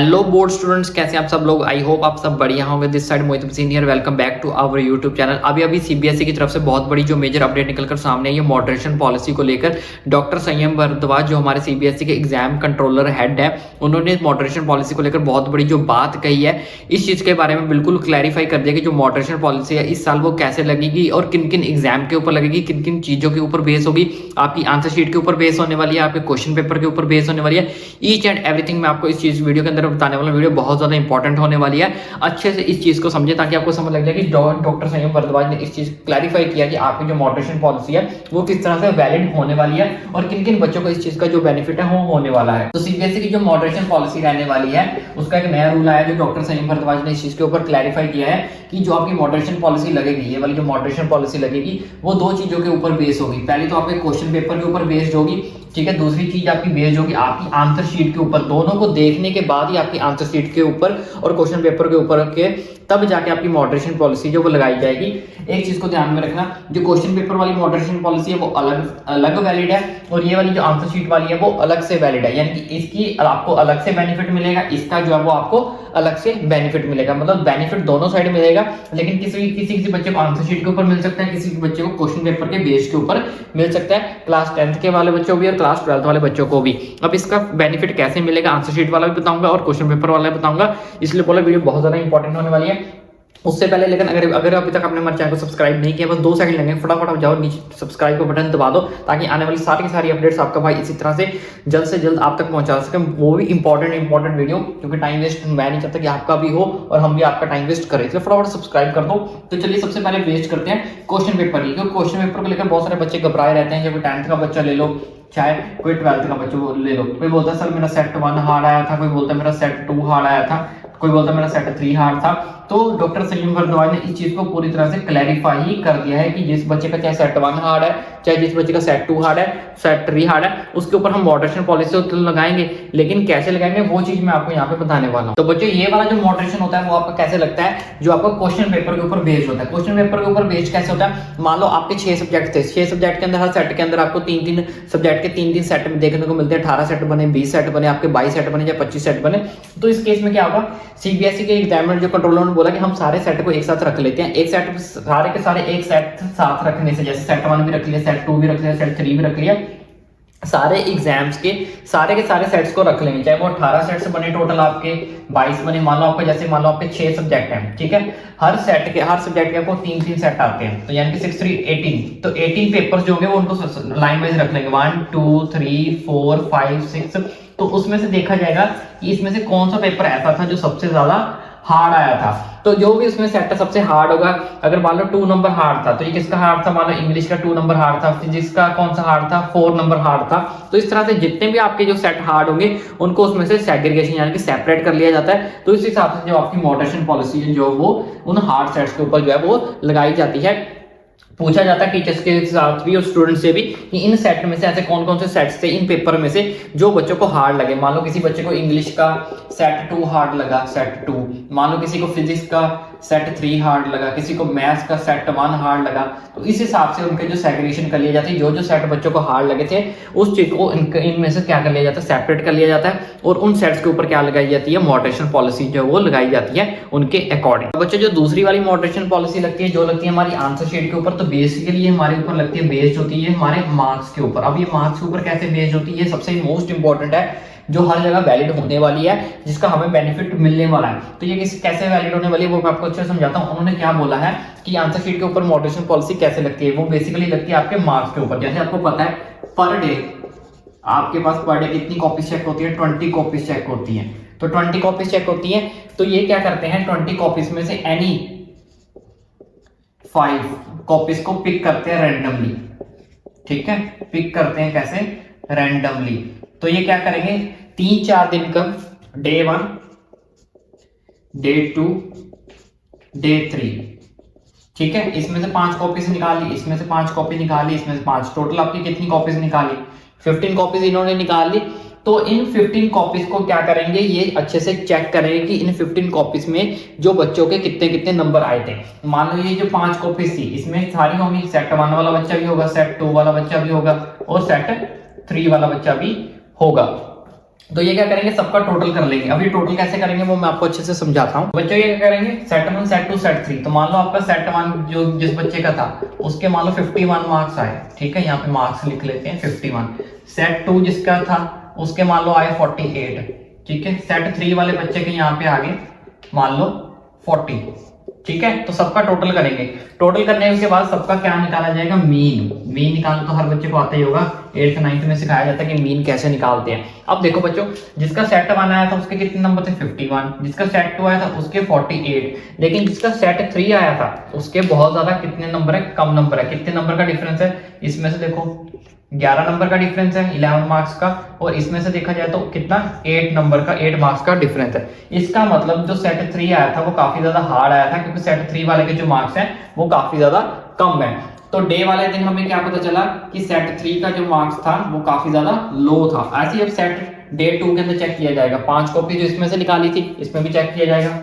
Hello board students, कैसे आप सब लोग। आई होप आप सब बढ़िया होंगे। This side Mohit Hussain here, welcome back to our YouTube channel. अभी सीबीएसई की तरफ से बहुत बड़ी जो मेजर अपडेट निकलकर सामने आई है मॉडरेशन पॉलिसी को लेकर। डॉक्टर संयम भारद्वाज जो हमारे सीबीएसई के एग्जाम कंट्रोलर हेड है, उन्होंने मॉडरेशन पॉलिसी को लेकर बहुत बड़ी जो बात कही है, इस चीज के बारे में बिल्कुल क्लैरिफाई कर दिया कि जो मॉडरेशन पॉलिसी है इस साल वो कैसे लगेगी और किन किन एग्जाम के ऊपर लगेगी, किन किन चीजों के ऊपर बेस होगी। आपकी आंसर शीट के ऊपर बेस होने वाली है, आपके क्वेश्चन पेपर के ऊपर बेस होने वाली है। ईच एंड एवरीथिंग मैं आपको इस चीज वीडियो के अंदर बताने वाला। वीडियो बहुत ज्यादा इंपॉर्टेंट होने वाली है। अच्छे से इस चीज को समझे ताकि आपको समझ लग जाए कि डॉक्टर संयम भारद्वाज ने इस चीज क्लैरिफाई किया कि आपकी जो मॉडरेशन पॉलिसी है वो किस तरह से वैलिड होने वाली है और किन किन बच्चों को इस चीज का जो बेनिफिट है वो होने वाला है। तो सीबीएसई की जो मॉडरेशन पॉलिसी रहने वाली है उसका एक नया रूल आया जो डॉक्टर संयम भारद्वाज ने इस चीज के ऊपर क्लैरिफाई किया है कि जो आपकी मॉडरेशन पॉलिसी लगेगी, ये वाली जो मॉडरेशन पॉलिसी लगेगी वो दो चीजों के ऊपर बेस होगी। पहले तो आपके क्वेश्चन पेपर के ऊपर बेस्ड होगी, ठीक है। दूसरी चीज आपकी बेस्ड होगी आपकी आंसर शीट के ऊपर। दोनों को देखने के बाद ही आपकी आंसर शीट के ऊपर और क्वेश्चन पेपर के ऊपर के तब जाके आपकी मॉडरेशन पॉलिसी जो वो लगाई जाएगी। एक चीज को ध्यान में रखना, जो क्वेश्चन पेपर वाली मॉडरेशन पॉलिसी है वो अलग वैलिड है और ये वाली जो आंसर शीट वाली है वो अलग से वैलिड है। यानी कि इसकी आपको अलग से बेनिफिट मिलेगा, इसका जो है वो आपको अलग से बेनिफिट मिलेगा। मतलब बेनिफिट दोनों साइड मिलेगा, लेकिन किसी बच्चे को आंसर शीट के ऊपर मिल सकता है, किसी बच्चे को क्वेश्चन पेपर के बेस के ऊपर मिल सकता है। क्लास 10th के वाले बच्चों को भी और क्लास 12th वाले बच्चों को भी। अब इसका बेनिफिट कैसे मिलेगा आंसर शीट वाला भी बताऊंगा और क्वेश्चन पेपर वाला भी बताऊंगा, इसलिए बोला वीडियो बहुत ज्यादा इंपॉर्टेंट होने वाली है। उससे पहले लेकिन अगर अभी तक आपने हमारे चैनल को सब्सक्राइब नहीं किया, बस 2 सेकंड लगेंगे, फटाफट आप जाओ नीचे सब्सक्राइब का बटन दबा दो ताकि आने वाली सारी अपडेट्स आपका भाई इसी तरह से जल्द से जल्द आप तक पहुंचा सके। वो भी इंपॉर्टेंट वीडियो, क्योंकि टाइम वेस्ट मैं नहीं चाहता कि आपका भी हो और हम भी आपका टाइम वेस्ट करें, इसलिए फटाफट सब्सक्राइब कर दो। तो चलिए सबसे पहले वेस्ट करते हैं क्वेश्चन पेपर की, क्योंकि क्वेश्चन पेपर को लेकर बहुत सारे बच्चे घबराए रहते हैं। जब 10th का बच्चा ले लो, चाहे कोई 12th का बच्चा ले लो, कोई बोलता है सर मेरा सेट 1 हार्ड आया था, कोई बोलता है मेरा सेट 2 हार्ड आया था, कोई बोलता है मेरा सेट 3 हार्ड था। तो डॉक्टर संयम भारद्वाज ने इस चीज को पूरी तरह से क्लैरिफाई कर दिया है कि जिस बच्चे का चाहे सेट 1 हार्ड है, चाहे जिस बच्चे का सेट 2 हार्ड है, सेट 3 हार्ड है, उसके ऊपर हम मॉडरेशन पॉलिसी तो लगाएंगे, लेकिन कैसे लगाएंगे वो चीज मैं आपको यहाँ पे बताने वाला हूँ। तो बच्चों ये वाला जो मॉडरेशन होता है वो आपका कैसे लगता है, जो आपका क्वेश्चन पेपर के ऊपर बेस्ड होता है। क्वेश्चन पेपर के ऊपर बेस्ड कैसे होता है, मान लो आपके 6 सब्जेक्ट थे, 6 सब्जेक्ट के अंदर हर सेट के अंदर आपको 3-3 सब्जेक्ट के 3-3 सेट देखने को मिलते हैं। 18 सेट बने, 20 सेट बने, आपके 22 सेट बने या 25 सेट बने। तो इस केस में क्या होगा, सीबीएसई के एग्जामिनर जो कंट्रोलर ने बोला कि हम सारे सेट को एक साथ रख लेते हैं। एक सेट सारे के सारे एक सेट साथ रखने से, जैसे सेट 1 भी रख लिया, सेट 2 भी रख लिया, सेट 3 भी रख लिया, सारे एग्जाम्स के सारे सेट्स को रख लेंगे। चाहे वो 18 सेट्स बने टोटल, आपके 22 बने, मान लो आपके 6 सब्जेक्ट हैं, ठीक है। हर सब्जेक्ट के आपको 3-3 सेट आते हैं, तो यानी कि 6 3 18। तो 18 पेपर्स जो होंगे वो उनको लाइन वाइज रख लेंगे, 1 2 3 4 5 6। तो उसमें से देखा जाएगा कि इसमें से कौन सा पेपर ऐसा था जो सबसे ज्यादा हार्ड आया था। तो जो भी उसमें सेट सबसे हार्ड होगा, अगर मान लो 2 नंबर हार्ड था तो ये किसका हार्ड था, मान लो इंग्लिश का 2 नंबर हार्ड था, फिजिक्स का कौन सा हार्ड था, 4 नंबर हार्ड था। तो इस तरह से जितने भी आपके जो सेट हार्ड होंगे उनको उसमें से सेग्रीगेशन यानी कि सेपरेट कर लिया जाता है। तो इस हिसाब से जो आपकी मॉडरेशन पॉलिसी है जो वो उन हार्ड सेट्स के ऊपर जो है वो लगाई जाती है। पूछा जाता है टीचर्स के साथ भी और स्टूडेंट से भी कि इन सेट में से ऐसे कौन कौन से सेट्स थे इन पेपर में से जो बच्चों को हार्ड लगे। मान लो किसी बच्चे को इंग्लिश का सेट 2 हार्ड लगा, सेट 2, मान लो किसी को फिजिक्स का सेट 3 हार्ड लगा, किसी को मैथ्स का सेट 1 हार्ड लगा। तो इस हिसाब से उनके जो सेग्रीगेशन कर लिया जाती है, जो सेट बच्चों को हार्ड लगे थे उस चीज को इनमें से क्या कर लिया जाता है, सेपरेट कर लिया जाता है और उन सेट्स के ऊपर क्या लगाई जाती है, मॉडरेशन पॉलिसी जो वो लगाई जाती है उनके अकॉर्डिंग। बच्चों जो दूसरी वाली मॉडरेशन पॉलिसी लगती है, जो लगती है हमारी आंसर शीट के ऊपर, तो बेसिकली हमारे ऊपर लगती है, बेस्ड होती है हमारे मार्क्स के ऊपर। अब ये मार्क्स के ऊपर कैसे बेस्ड होती है, सबसे मोस्ट इंपॉर्टेंट है, जो हर जगह वैलिड होने वाली है, जिसका हमें बेनिफिट मिलने वाला है। तो ये कैसे वैलिड होने वाली है वो मैं आपको अच्छे से समझाता हूँ। उन्होंने क्या बोला है कि आंसर शीट के ऊपर मॉडरेशन पॉलिसी कैसे लगती है, वो बेसिकली लगती है आपके मार्क्स के ऊपर। जैसे आपको पता है पर डे आपके पास पर डे कितनी कॉपीज चेक होती है, 20 कॉपीज चेक होती है। तो 20 कॉपीज चेक होती है, तो ये क्या करते हैं, 20 कॉपीज में से एनी 5 कॉपीज को पिक करते हैं रैंडमली, ठीक है। पिक करते हैं कैसे, रैंडमली। तो ये क्या करेंगे, 3-4 दिन का, डे 1, डे 2, डे 3, ठीक है। इसमें से 5 कॉपीज निकाली, इसमें से 5 कॉपी निकाली, इसमें से 5, टोटल आपकी कितनी कॉपीज निकाली, 15 कॉपीज इन्होंने निकाल ली। तो इन 15 कॉपीज को क्या करेंगे, ये अच्छे से चेक करेंगे कि इन 15 कॉपीज में जो बच्चों के कितने कितने नंबर आए थे। मान लो ये जो 5 कॉपीज थी इसमें सारी होंगी, सेट 1 वाला बच्चा भी होगा, सेट 2 वाला बच्चा भी होगा और सेट 3 वाला बच्चा भी होगा। तो ये क्या करेंगे, सबका टोटल कर लेंगे। अभी टोटल कैसे करेंगे वो मैं आपको अच्छे से समझाता हूँ। बच्चों ये क्या करेंगे, सेट 1 सेट 2 सेट 3। तो मान लो आपका सेट 1 जो जिस बच्चे का था उसके मान लो 51 मार्क्स आए, ठीक है, यहाँ पे मार्क्स लिख लेते हैं 51। सेट 2 जिसका था उसके मान लो आए 48, ठीक है। सेट 3 वाले बच्चे के यहाँ पे आगे मान लो 40, ठीक है। तो सबका टोटल करेंगे। टोटल करने के बाद सबका क्या निकाला जाएगा, मीन। मीन निकालना तो हर बच्चे को आता ही होगा, 8th 9th में सिखाया जाता है कि मीन कैसे निकालते हैं। अब देखो बच्चों, जिसका सेट 1 आया था उसके कितने नंबर थे, 51। जिसका सेट 2 आया था उसके 48। लेकिन जिसका सेट 3 आया था उसके बहुत ज्यादा कितने नंबर है, कम नंबर है। कितने नंबर का डिफरेंस है, इसमें से देखो 11 नंबर का डिफरेंस है 11 मार्क्स का, और इसमें से देखा जाए तो कितना 8 नंबर का 8 मार्क्स का डिफरेंस है। इसका मतलब जो सेट 3 आया था वो काफी ज्यादा हार्ड आया था, क्योंकि सेट 3 वाले के जो मार्क्स हैं वो काफी ज्यादा कम है। तो डे वाले दिन हमें क्या पता चला कि सेट 3 का जो मार्क्स था वो काफी ज्यादा लो था। ऐसे ही अब सेट डे 2 के अंदर चेक किया जाएगा। 5 कॉपी जो इसमें से निकाली थी इसमें भी चेक किया जाएगा,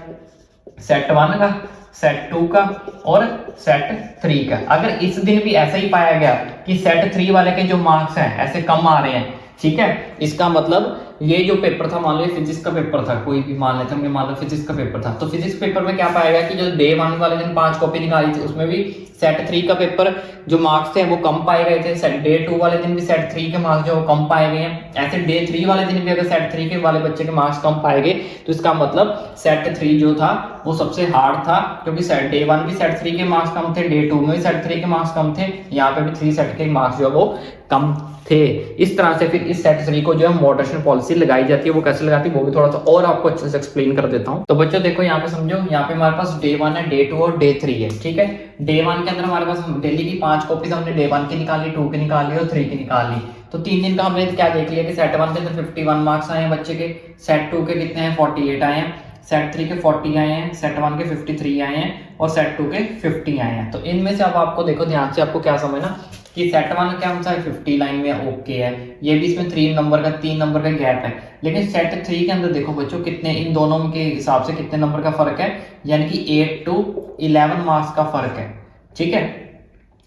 सेट 1 का, सेट 2 का और सेट 3 का। अगर इस दिन भी ऐसा ही पाया गया कि सेट 3 वाले के जो मार्क्स हैं ऐसे कम आ रहे हैं, ठीक है, इसका मतलब ये जो पेपर था, मान लो फिजिक्स का पेपर था, कोई भी मान लेते हैं, मान लो फिजिक्स का पेपर था, तो फिजिक्स पेपर में क्या पाएगा कि जो डे 1 वाले दिन 5 कॉपी निकाली थी उसमें भी सेट 3 का पेपर जो मार्क्स थे वो कम पाए गए थे। सेट डे 2 वाले दिन भी सेट 3 के मार्क्स जो कम पाए गए हैं। ऐसे डे 3 वाले दिन भी अगर सेट 3 के वाले बच्चे के मार्क्स कम पाए गए तो इसका मतलब सेट 3 जो था वो सबसे हार्ड था, क्योंकि सेट डे 1 भी सेट 3 के मार्क्स कम थे, डे 2 में भी सेट 3 के मार्क्स कम थे, यहाँ पे भी 3 सेट के मार्क्स जो है वो कम थे। इस तरह से फिर इस सेट 3 को जो है मॉडरेशन पॉलिसी लगाई जाती है। वो कैसे लगाती है वो भी थोड़ा सा और आपको अच्छे से एक्सप्लेन कर देता हूं। तो बच्चों देखो यहाँ पे समझो, यहाँ पे हमारे पास डे 1 है, डे 2 और डे 3 है, ठीक है। डे 1 के अंदर हमारे पास डेली की 5 कॉपीज हमने डे 1 की निकाली, 2 की निकाली और 3 की निकाली। तो 3 दिन का हमने क्या देख लिया कि सेट 1 के अंदर 51 मार्क्स आए हैं बच्चे के, सेट 2 के कितने हैं 48 आए हैं, सेट 3 के 40 आए हैं, सेट 1 के 53 आए हैं और सेट 2 के 50 आए हैं। तो इनमें से अब आपको देखो ध्यान से, आपको क्या समझना कि सेट 1 क्या होता है 50 लाइन में ओके है, ये भी इसमें 3 नंबर का गैप है। लेकिन सेट 3 के अंदर देखो बच्चों कितने, इन दोनों के हिसाब से कितने नंबर का फर्क है, यानी कि 8 to 11 मार्क्स का फर्क है, ठीक है।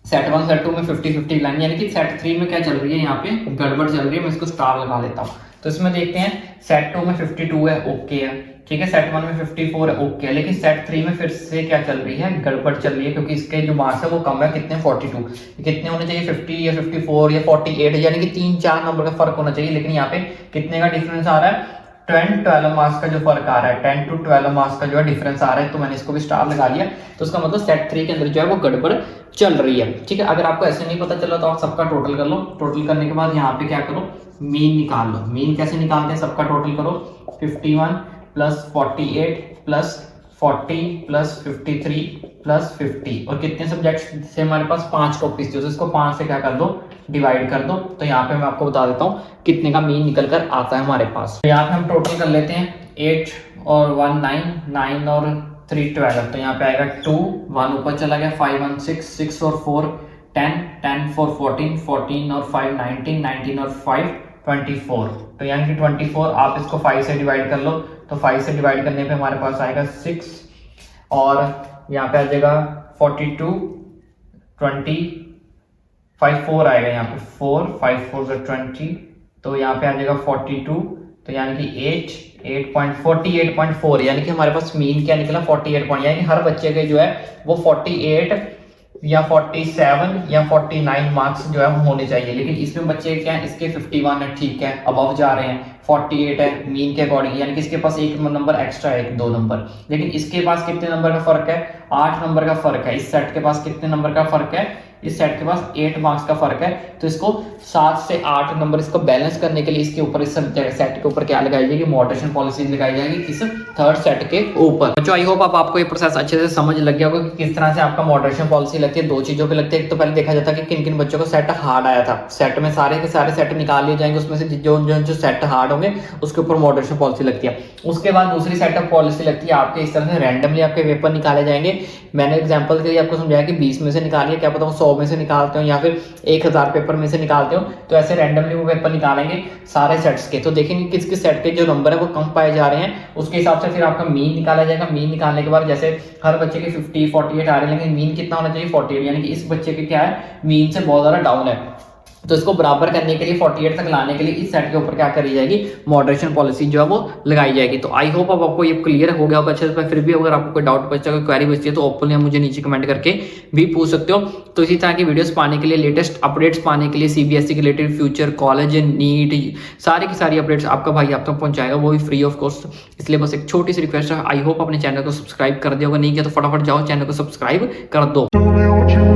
सेट 1 सेट 2 में 50-50 लाइन, यानी कि सेट 3 में क्या चल रही है, यहाँ पे गड़बड़ चल रही है। मैं इसको स्टार लगा देता हूँ। तो इसमें देखते हैं सेट 2 में 52 है, ओके है, ठीक है। सेट 1 में 54 है, ओके है। लेकिन सेट 3 में फिर से क्या चल रही है, गड़बड़ चल रही है, क्योंकि इसके जो मार्क्स है वो कम है, कितने 42। कितने होने चाहिए 50 या 54 या 48, यानी कि 3-4 नंबर का फर्क होना चाहिए। लेकिन यहाँ पे कितने का डिफरेंस आ रहा है, 10-12 मार्क्स का जो फर्क आ रहा है, 10 to 12 मार्क्स का जो है डिफरेंस आ रहा है। तो मैंने इसको भी स्टार लगा लिया। तो उसका मतलब सेट 3 के अंदर जो है वो गड़बड़ चल रही है, ठीक है। अगर आपको ऐसे नहीं पता चला तो आप सबका टोटल कर लो। टोटल करने के बाद यहाँ पे क्या करो, मीन निकाल लो। मीन कैसे निकालते हैं, सबका टोटल करो, 51 प्लस 48 प्लस 40 प्लस 53 प्लस 50, और कितने सब्जेक्ट से हमारे पास 5 कॉपीज थी, तो इसको 5 से क्या कर दो, डिवाइड कर दो। तो यहाँ पे मैं आपको बता देता हूँ कितने का मीन निकल कर आता है हमारे पास। तो यहाँ पे हम टोटल कर लेते हैं, 8 और 1 9, 9 और 3 12। तो यहाँ पे आएगा 2, 1 ऊपर चला गया, 5 1 6, 6 और 4 10, 10 4 14, 14 और 5 19, 19 और 5 24। तो यानी कि 24 आप इसको 5 से डिवाइड कर लो। तो 5 से डिवाइड करने पे हमारे पास आएगा 6, और यहाँ पे आ जाएगा 42, 20, 5 4 आएगा यहाँ पे 4, 5 4 20। तो यहाँ पे आ जाएगा 42, तो यानी कि 48.4, यानी कि हमारे पास मीन क्या निकला 48 पॉइंट। यानी कि हर बच्चे के जो है वो 48 या 47 या 49 मार्क्स जो है होने चाहिए। लेकिन इसमें बच्चे क्या है, इसके 51 है, ठीक है, अबव जा रहे हैं, 48 है मीन के अकॉर्डिंग, यानी कि इसके पास 1 नंबर एक्स्ट्रा है, 2 नंबर। लेकिन इसके पास कितने नंबर का फर्क है, 8 नंबर का फर्क है। इस सेट के पास कितने नंबर का फर्क है, इस सेट के पास 8 मार्क्स का फर्क है। तो इसको 7 से 8 नंबर इसको बैलेंस करने के लिए इसके ऊपर, इस सेट के ऊपर क्या लगाई जाएगी, मॉडरेशन पॉलिसी लगाई जाएगी इस थर्ड सेट के ऊपर। बच्चों आई होप आपको ये प्रोसेस अच्छे से समझ लग गया होगा कि किस तरह से आपका मॉडरेशन पॉलिसी लगती है। 2 चीजों पे लगती है। एक तो पहले देखा जाता है कि किन किन बच्चों को सेट हार्ड आया था, सेट में सारे के सारे सेट निकाल लिए जाएंगे, उसमें से जो सेट हार्ड होंगे उसके ऊपर मॉडरेशन पॉलिसी लगती है। उसके बाद दूसरी सेट ऑफ पॉलिसी लगती है आपके इस तरह से रैंडमली आपके पेपर निकाले जाएंगे। मैंने एग्जांपल के लिए आपको समझाया कि 20 में से निकालिए, क्या पता 100 में से निकालते हो या फिर 1000 पेपर में से निकालते हो। तो ऐसे रैंडमली वो पेपर निकालेंगे सारे सेट्स के। तो देखेंगे किस किस सेट के जो नंबर है वो कम पाए जा रहे हैं, उसके हिसाब से फिर आपका मीन निकाला जाएगा। मीन निकालने के बाद जैसे हर बच्चे के 50 48 आ रहे हैं, लेकिन मीन कितना होना चाहिए 48, यानी कि इस बच्चे के क्या है, मीन से बहुत ज्यादा डाउन है। तो इसको बराबर करने के लिए 48 तक लाने के लिए इस सेट के ऊपर क्या करी जाएगी, मॉडरेशन पॉलिसी जो है वो लगाई जाएगी। तो आई होप अब आपको ये क्लियर हो गया होगा अच्छे से। फिर भी अगर आपको कोई डाउट बचता है, कोई क्वेरी बचती है तो ओपनली मुझे नीचे कमेंट करके भी पूछ सकते हो। तो इसी तरह की वीडियोस पाने के लिए, लेटेस्ट अपडेट्स पाने के लिए, सीबीएसई के रिलेटेड, फ्यूचर, कॉलेज, नीट, सारी की सारी अपडेट्स आपका भाई आप तक पहुंचाएगा, वो भी फ्री ऑफ कॉस्ट। इसलिए बस एक छोटी सी रिक्वेस्ट है, आई होप अपने चैनल को सब्सक्राइब कर दिया होगा, नहीं किया तो फटाफट जाओ चैनल को सब्सक्राइब कर दो।